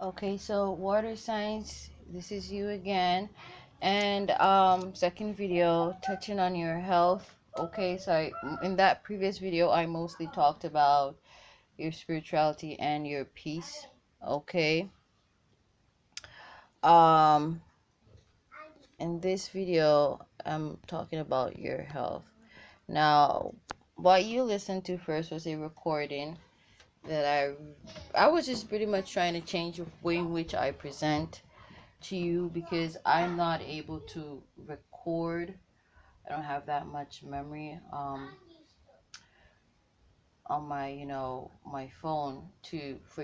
Okay, so water signs, this is you again. And second video touching on your health. Okay, so in that previous video I mostly talked about your spirituality and your peace. Okay. Um in this video I'm talking about your health. Now, what you listened to first was a recording that I was just pretty much trying to change the way in which I present to you because I'm not able to record. I don't have that much memory on my my phone to for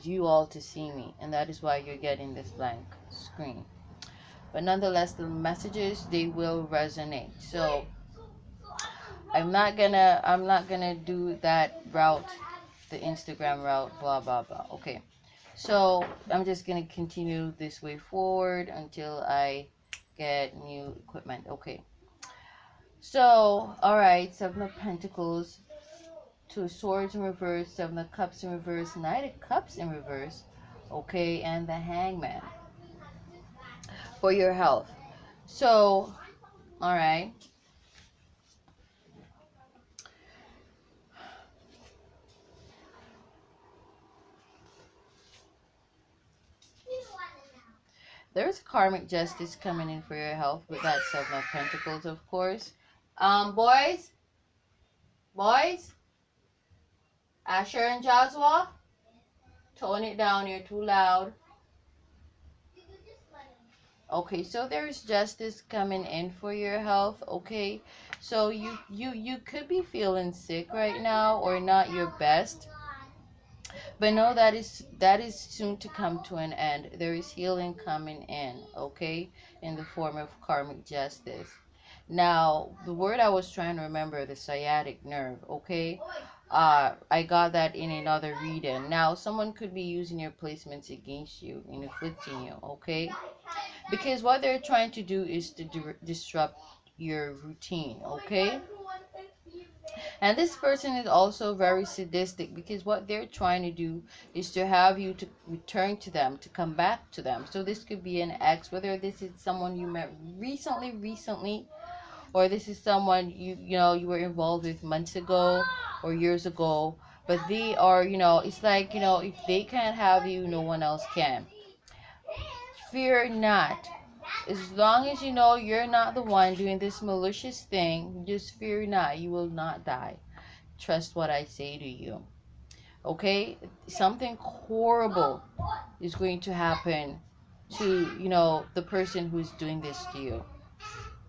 you all to see me, and that is why you're getting this blank screen. But nonetheless, the messages, they will resonate. So I'm not gonna do that route, the Instagram route, blah blah blah. Okay. So I'm just gonna continue this way forward until I get new equipment. Okay. So, alright, Seven of Pentacles, Two of Swords in reverse, Seven of Cups in reverse, Knight of Cups in reverse, okay, and the Hangman for your health. So, alright. There's karmic justice coming in for your health with that Seven of Pentacles, of course. Boys, Asher and Joshua, tone it down, you're too loud. Okay, so there's justice coming in for your health. Okay, so you could be feeling sick right now or not your best, but no, that is soon to come to an end. There is healing coming in, okay, in the form of karmic justice. Now, the word I was trying to remember, the sciatic nerve, okay? I got that in another reading. Now, someone could be using your placements against you, in afflicting you, okay? Because what they're trying to do is to disrupt your routine, okay? And this person is also very sadistic because what they're trying to do is to have you to return to them, to come back to them. So this could be an ex, whether this is someone you met recently, or this is someone you were involved with months ago or years ago. But they are, it's like, if they can't have you, no one else can. Fear not. As long as you know you're not the one doing this malicious thing, just fear not. You will not die. Trust what I say to you. Okay? Something horrible is going to happen to, the person who's doing this to you.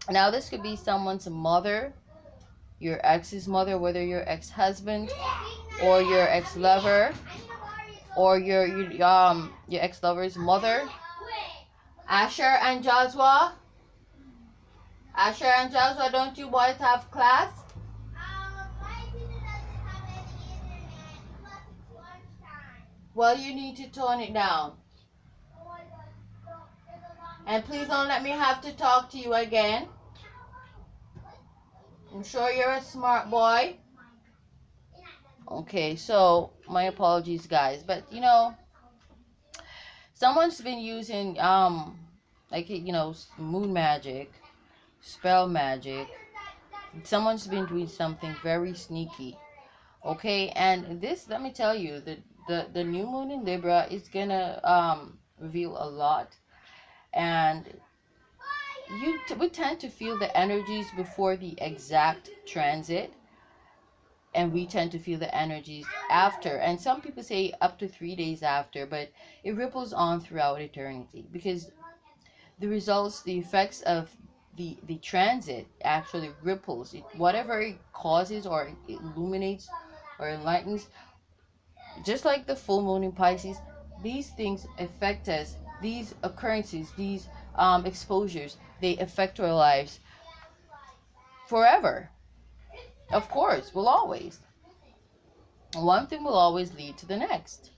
Now, this could be someone's mother, your ex's mother, whether your ex-husband or your ex-lover, or your ex-lover's mother. Asher and Joshua, don't you boys have class? Well, you need to tone it down. And please don't let me have to talk to you again. I'm sure you're a smart boy. Okay, so my apologies, guys. But, someone's been using, like, moon magic, spell magic. Someone's been doing something very sneaky. Okay, and this, let me tell you, the new moon in Libra is gonna reveal a lot, and we tend to feel the energies before the exact transit, and we tend to feel the energies after, and some people say up to 3 days after, but it ripples on throughout eternity because the results, the effects of the transit actually ripples it, whatever it causes or it illuminates or enlightens. Just like the full moon in Pisces, these things affect us. These occurrences, these exposures, they affect our lives forever. Of course, will always. One thing will always lead to the next.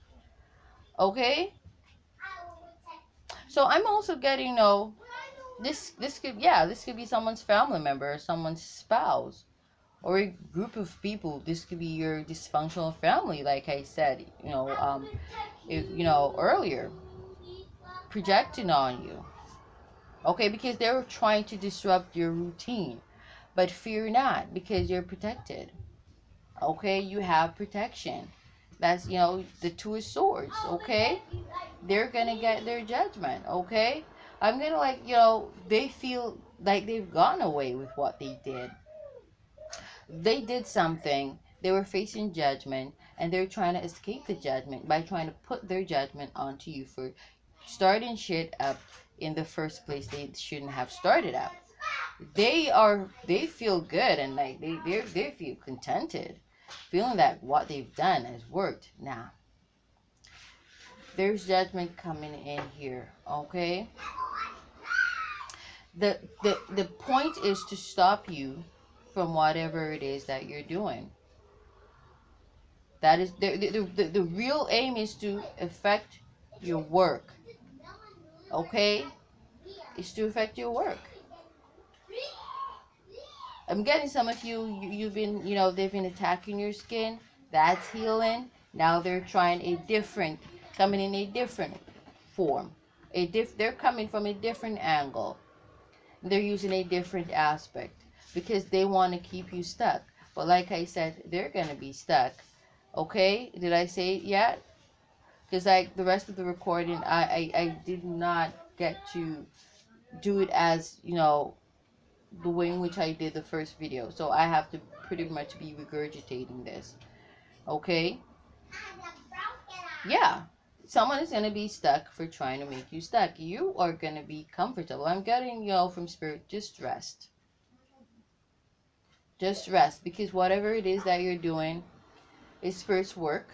Okay? So I'm also getting, this could be someone's family member, someone's spouse, or a group of people. This could be your dysfunctional family, like I said, earlier. projecting on you. Okay, because they're trying to disrupt your routine. But fear not, because you're protected. Okay, you have protection. That's, the Two of Swords. Okay, they're gonna get their judgment. Okay, I'm gonna, like, they feel like they've gone away with what they did. They did something, they were facing judgment, and they're trying to escape the judgment by trying to put their judgment onto you for starting shit up in the first place. They shouldn't have started up. They feel good, and like they feel contented, feeling that what they've done has worked. Now there's judgment coming in here. Okay, the point is to stop you from whatever it is that you're doing. That is the real aim is to affect your work. Okay, is to affect your work. I'm getting some of you've been, they've been attacking your skin. That's healing. Now they're trying coming in a different form. They're coming from a different angle. They're using a different aspect because they want to keep you stuck. But like I said, they're going to be stuck. Okay? Did I say it yet? Because like the rest of the recording, I did not get to do it as, the way in which I did the first video. So I have to pretty much be regurgitating this. Okay? Yeah. Someone is going to be stuck for trying to make you stuck. You are going to be comfortable. I'm getting, from Spirit, just rest. Just rest. Because whatever it is that you're doing is Spirit's work.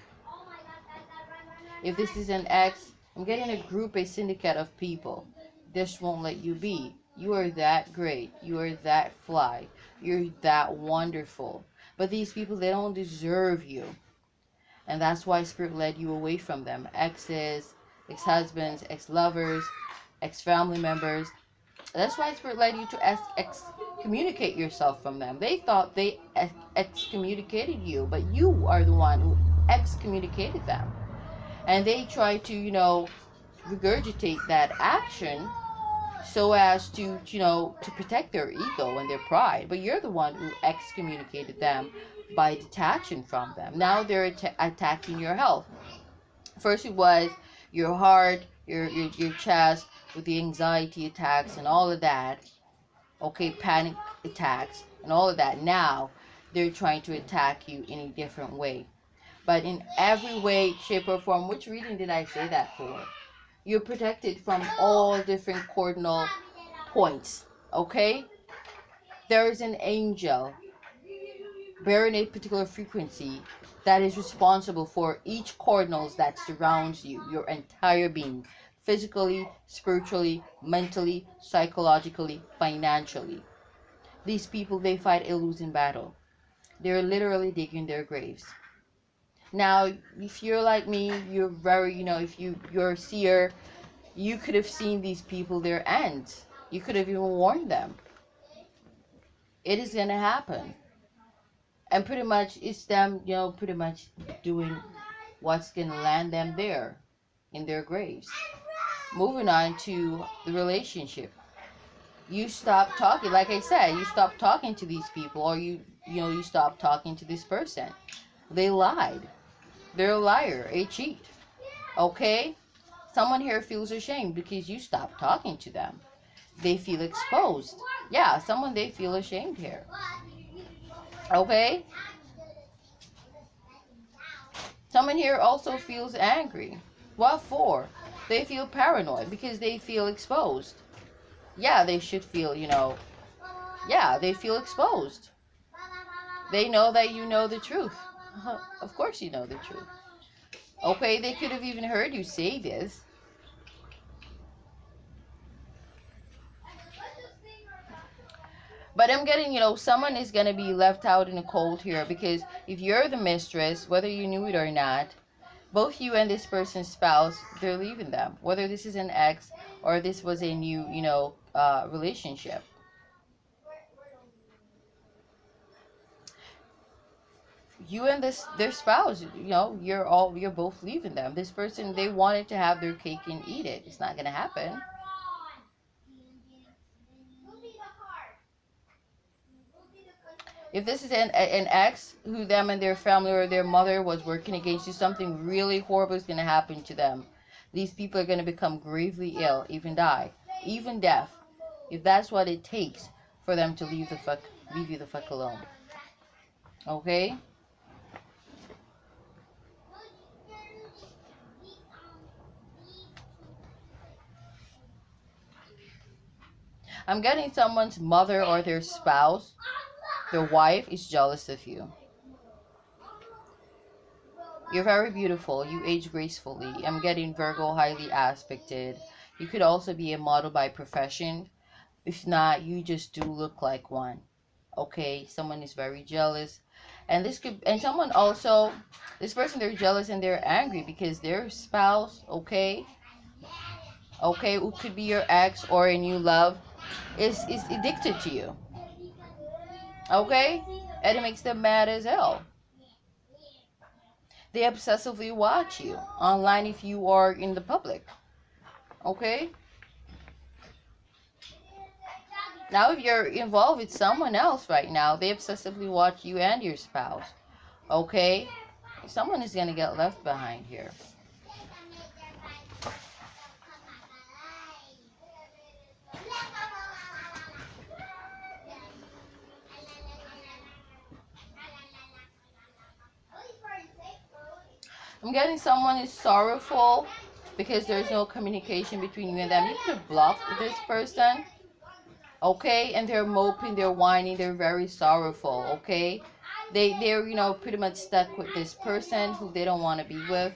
If this is an ex, I'm getting a group, a syndicate of people. This won't let you be. You are that great. You are that fly. You're that wonderful. But these people, they don't deserve you. And that's why Spirit led you away from them. Exes, ex-husbands, ex-lovers, ex-family members. That's why Spirit led you to excommunicate yourself from them. They thought they excommunicated you, but you are the one who excommunicated them. And they try to, regurgitate that action so as to protect their ego and their pride. But you're the one who excommunicated them by detaching from them. Now they're attacking your health. First it was your heart, your chest, with the anxiety attacks and all of that. Okay, panic attacks and all of that. Now they're trying to attack you in a different way. But in every way, shape, or form. Which reading did I say that for? You're protected from all different cardinal points. Okay? There is an angel bearing a particular frequency that is responsible for each cardinals that surrounds you, your entire being. Physically, spiritually, mentally, psychologically, financially. These people, they fight a losing battle. They're literally digging their graves. Now, if you're like me, you're very, if you're a seer, you could have seen these people, their ends. You could have even warned them. It is going to happen. And pretty much, it's them, pretty much doing what's going to land them there, in their graves. Moving on to the relationship. You stop talking, like I said, you stop talking to these people, or you stop talking to this person. They lied. They're a liar, a cheat. Okay? Someone here feels ashamed because you stopped talking to them. They feel exposed. Yeah, they feel ashamed here. Okay? Someone here also feels angry. What for? They feel paranoid because they feel exposed. Yeah, they should feel, yeah, they feel exposed. They know that you know the truth. Of course you know the truth. Okay, they could have even heard you say this. But I'm getting, someone is going to be left out in the cold here, because if you're the mistress, whether you knew it or not, both you and this person's spouse, they're leaving them. Whether this is an ex or this was a new, relationship. you and their spouse, you're both leaving them. This person, they wanted to have their cake and eat it. It's not gonna happen. If this is an ex who them and their family or their mother was working against you, something really horrible is gonna happen to them. These people are gonna become gravely ill, even die, even death, if that's what it takes for them to leave you the fuck alone. Okay? I'm getting someone's mother or their spouse, their wife, is jealous of you. You're very beautiful. You age gracefully. I'm getting Virgo, highly aspected. You could also be a model by profession. If not, you just do look like one. Okay? Someone is very jealous. And someone also, this person, they're jealous and they're angry because their spouse, okay, who could be your ex or a new love, is addicted to you. Okay? And it makes them mad as hell. They obsessively watch you online if you are in the public. Okay? Now, if you're involved with someone else right now, they obsessively watch you and your spouse. Okay? Someone is going to get left behind here. I'm getting someone is sorrowful because there's no communication between you and them. You could have blocked this person. Okay? And they're moping, they're whining, they're very sorrowful. Okay? They're pretty much stuck with this person who they don't want to be with.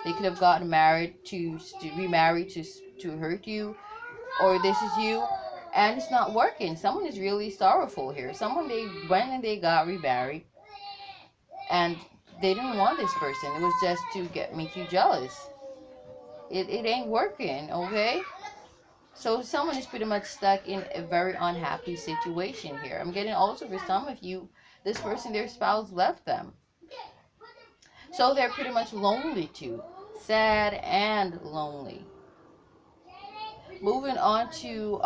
They could have gotten married to remarried to hurt you, or this is you, and it's not working. Someone is really sorrowful here. Someone, they went and they got remarried, and they didn't want this person. It was just to make you jealous. It ain't working, okay? So someone is pretty much stuck in a very unhappy situation here. I'm getting also for some of you, this person, their spouse left them. So they're pretty much lonely too. Sad and lonely. Moving on to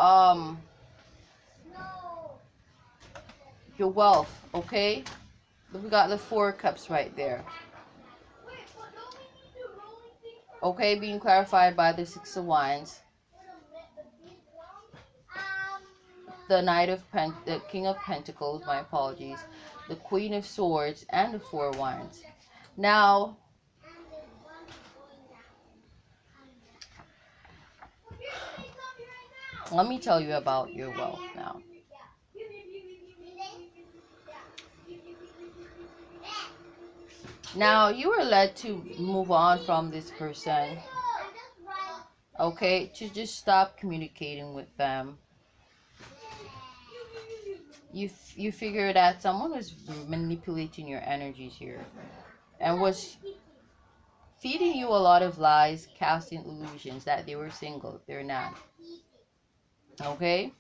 your wealth, okay? We got the 4 cups right there. Okay, being clarified by the 6 of Wands. The the King of Pentacles, my apologies. The Queen of Swords and the 4 of Wands. Now, let me tell you about your wealth now. Now, you were led to move on from this person, okay, to just stop communicating with them. You figure that someone was manipulating your energies here and was feeding you a lot of lies, casting illusions that they were single. They're not. Okay?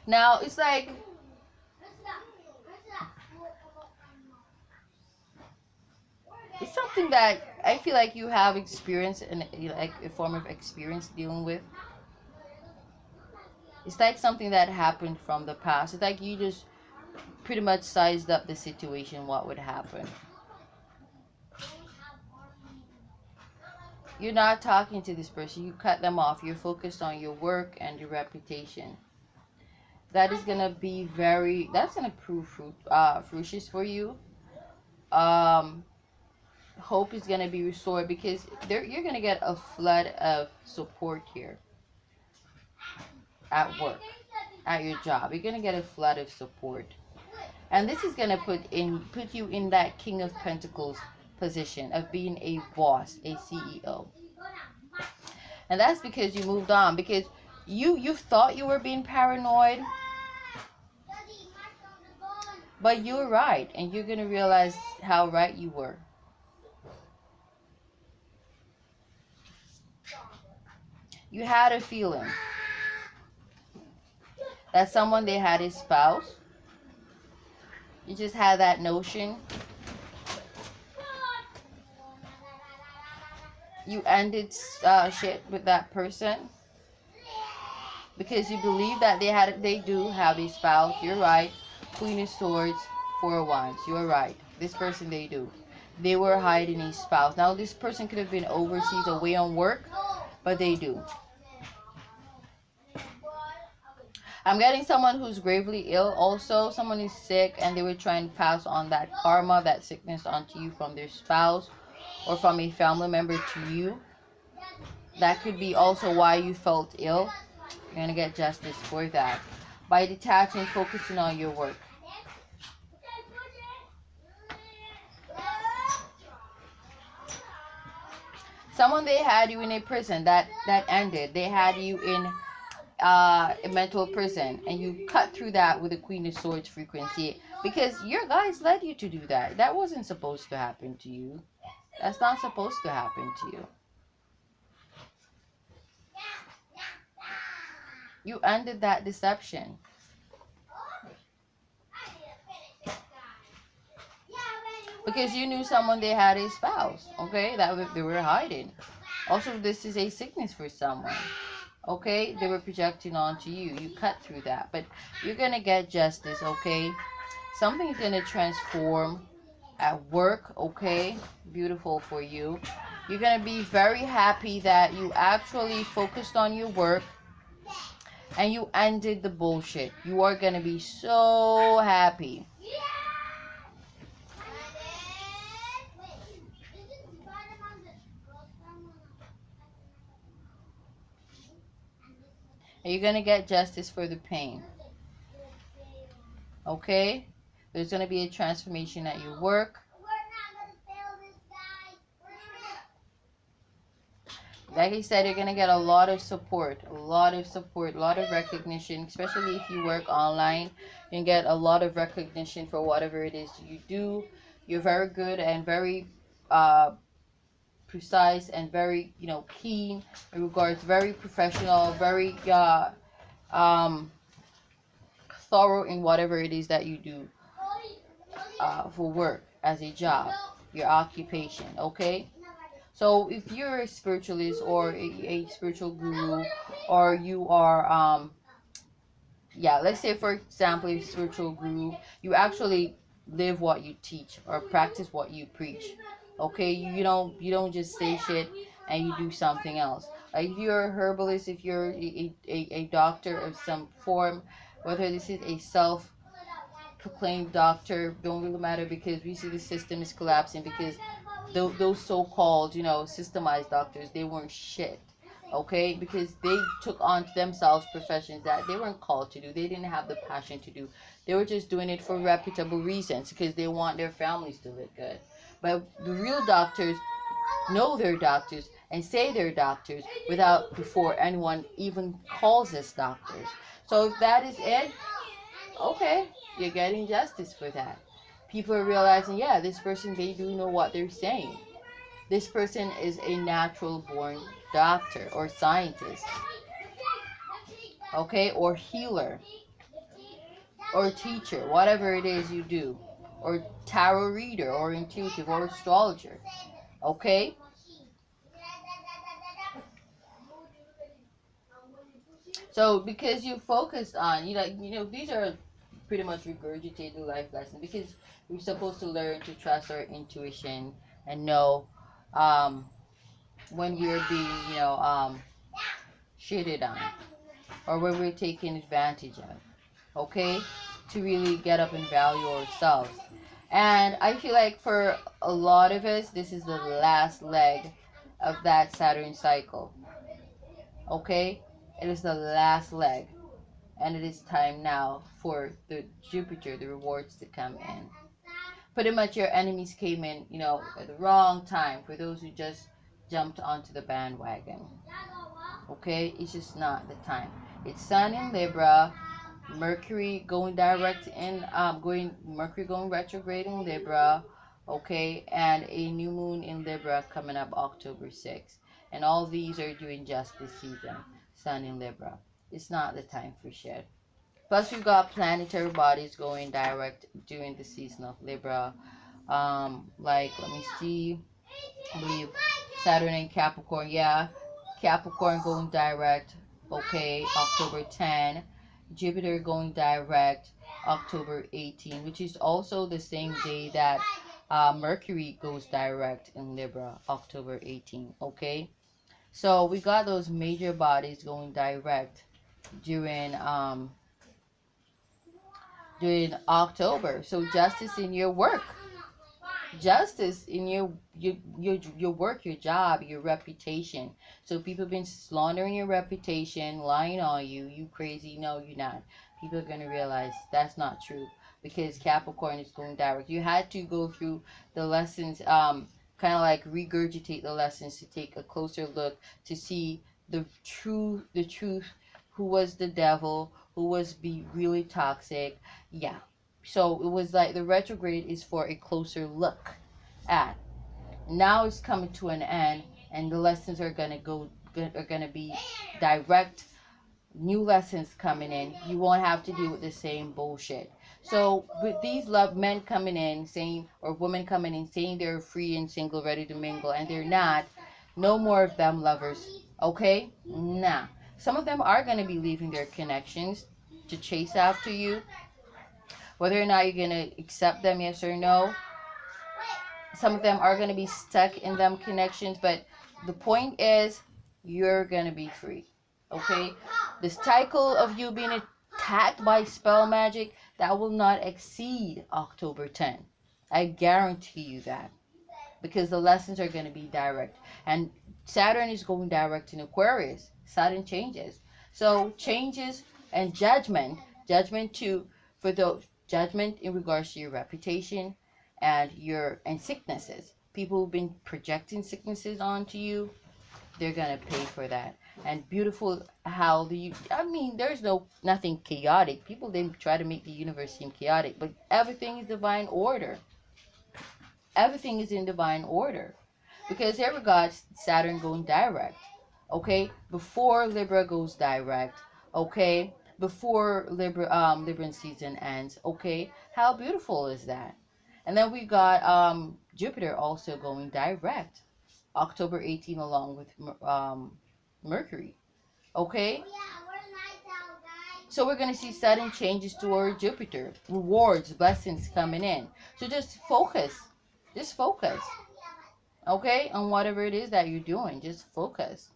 Now, it's like it's something that I feel like you have experience and like a form of experience dealing with. It's like something that happened from the past. It's like you just pretty much sized up the situation, what would happen. You're not talking to this person. You cut them off. You're focused on your work and your reputation. That is gonna be that's gonna prove fruitless for you. Hope is gonna be restored because you're gonna get a flood of support here at work, at your job. You're gonna get a flood of support, and this is gonna put you in that King of Pentacles position of being a boss, a CEO. And that's because you moved on, because you thought you were being paranoid, but you were right, and you're gonna realize how right you were. You had a feeling that someone, they had a spouse, You just had that notion. You ended shit with that person because you believe that they do have a spouse. You're right. Queen of Swords, Four of Wands. You're right. This person, they do. They were hiding a spouse. Now this person could have been overseas, away on work, but they do. I'm getting someone who's gravely ill also. Someone is sick and they were trying to pass on that karma, that sickness onto you from their spouse or from a family member to you. That could be also why you felt ill. You're going to get justice for that. By detaching, focusing on your work. Someone, they had you in a prison that ended. They had you in a mental prison, and you cut through that with the Queen of Swords frequency because your guys led you to do that. That wasn't supposed to happen to you. That's not supposed to happen to you. You ended that deception. Because you knew someone, they had a spouse, okay, that they were hiding. Also, this is a sickness for someone, okay, they were projecting onto you. You cut through that, but you're gonna get justice, okay. Something's gonna transform at work, okay. Beautiful for you. You're gonna be very happy that you actually focused on your work and you ended the bullshit. You are gonna be so happy. And you're gonna get justice for the pain. Okay? There's gonna be a transformation at your work. Like I said, you're gonna get a lot of support, a lot of recognition, especially if you work online. You can get a lot of recognition for whatever it is you do. You're very good and very precise and very, keen in regards, very professional, very thorough in whatever it is that you do for work, as a job, your occupation, okay? So if you're a spiritualist or a spiritual guru, or you are let's say for example a spiritual guru, you actually live what you teach or practice what you preach, okay? You don't just say shit and you do something else. Like if you're a herbalist, if you're a doctor of some form, whether this is a self-proclaimed doctor, don't really matter, because we see the system is collapsing because those so-called, systemized doctors, they weren't shit, okay? Because they took on themselves professions that they weren't called to do. They didn't have the passion to do. They were just doing it for reputable reasons because they want their families to live good. But the real doctors know they're doctors and say they're doctors without before anyone even calls us doctors. So if that is it, okay, you're getting justice for that. People are realizing, yeah, this person, they do know what they're saying. This person is a natural born doctor or scientist, okay, or healer, or teacher, whatever it is you do, or tarot reader, or intuitive, or astrologer, okay? So because you focused on, these are pretty much regurgitated life lessons, because we're supposed to learn to trust our intuition and know um, when we're being, shitted on, or when we're taken advantage of, okay? To really get up and value ourselves. And I feel like for a lot of us, this is the last leg of that Saturn cycle, okay? It is the last leg. And it is time now for the Jupiter, the rewards, to come in. Pretty much your enemies came in, at the wrong time for those who just jumped onto the bandwagon. Okay? It's just not the time. It's Sun in Libra, Mercury going direct in, Mercury going retrograde in Libra, okay? And a new moon in Libra coming up October 6th. And all these are doing justice season. Sun in Libra. It's not the time for shit. Plus, we've got planetary bodies going direct during the season of Libra. Like, let me see. I believe Saturn and Capricorn. Yeah, Capricorn going direct. Okay, October 10. Jupiter going direct October 18, which is also the same day that Mercury goes direct in Libra, October 18. Okay, so we got those major bodies going direct during during October. So justice in your work, justice in your work, your job, your reputation. So people have been slandering your reputation, lying on you. You crazy? No, you're not. People are gonna realize that's not true because Capricorn is going direct. You had to go through the lessons, kind of like regurgitate the lessons to take a closer look to see the truth. Who was the devil? Who was be really toxic? Yeah, so it was like the retrograde is for a closer look at. Now it's coming to an end, and the lessons are gonna be direct. New lessons coming in. You won't have to deal with the same bullshit. So with these love men coming in saying, or women coming in saying they're free and single, ready to mingle, and they're not, no more of them lovers. Okay? Nah. Some of them are gonna be leaving their connections to chase after you. Whether or not you're gonna accept them, yes or no. Some of them are gonna be stuck in them connections, but the point is you're gonna be free. Okay? This cycle of you being attacked by spell magic, that will not exceed October 10. I guarantee you that. Because the lessons are going to be direct. And Saturn is going direct in Aquarius. Saturn changes. So changes and judgment too, for the judgment in regards to your reputation and sicknesses. People who've been projecting sicknesses onto you, they're gonna pay for that. And beautiful how there's nothing chaotic. People, they try to make the universe seem chaotic, but everything is divine order. Everything is in divine order. Because here we got Saturn going direct. Okay? Before Libra goes direct. Okay? Before Libran season ends. Okay? How beautiful is that? And then we got Jupiter also going direct. October 18 along with Mercury. Okay? So we're going to see sudden changes toward Jupiter. Rewards, blessings coming in. So just focus. Just focus. Okay? On whatever it is that you're doing. Just focus.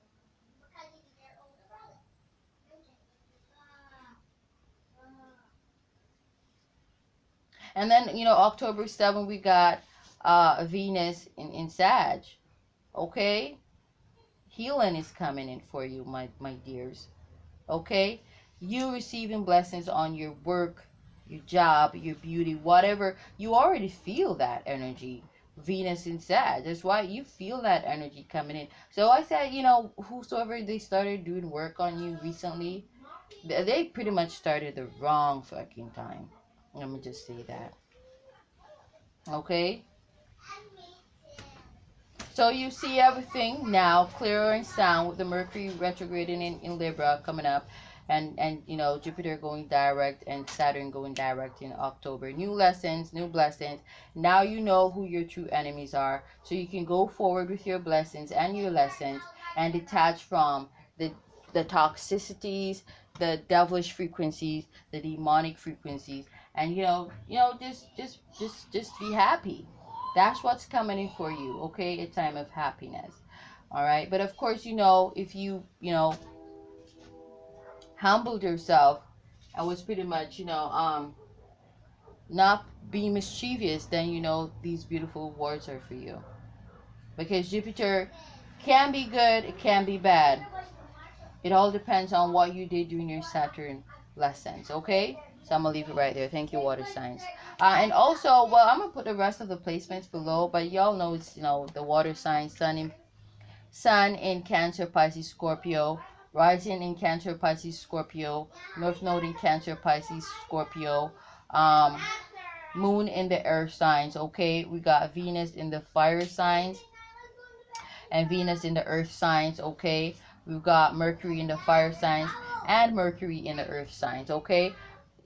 And then, October 7, we got Venus in Sag. Okay? Healing is coming in for you, my dears. Okay? You receiving blessings on your work, your job, your beauty, whatever. You already feel that energy. Venus in Sag. That's why you feel that energy coming in. So I said, whosoever they started doing work on you recently, they pretty much started the wrong fucking time. Let me just say that. Okay? So you see everything now clearer and sound with the Mercury retrograding in Libra coming up, and Jupiter going direct and Saturn going direct in October. New lessons, new blessings. Now you know who your true enemies are, so you can go forward with your blessings and your lessons and detach from the toxicities, the devilish frequencies, the demonic frequencies, and just be happy. That's what's coming in for you, okay? A time of happiness. All right? But of course, if you, humbled yourself and was pretty much, not being mischievous, then these beautiful words are for you. Because Jupiter can be good, it can be bad. It all depends on what you did during your Saturn lessons, okay? So I'm going to leave it right there. Thank you, water signs. And also, well, I'm going to put the rest of the placements below, but y'all know it's, the water signs, Sun in Cancer, Pisces, Scorpio, rising in Cancer, Pisces, Scorpio, North Node in Cancer, Pisces, Scorpio, Moon in the earth signs, okay? We got Venus in the fire signs and Venus in the earth signs, okay? We've got Mercury in the fire signs and Mercury in the earth signs, okay?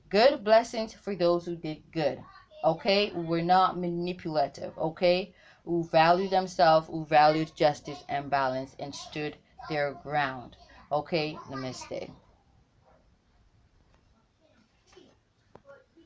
Good blessings for those who did good. Okay? We're not manipulative. Okay? Who valued themselves, who valued justice and balance and stood their ground. Okay? Namaste.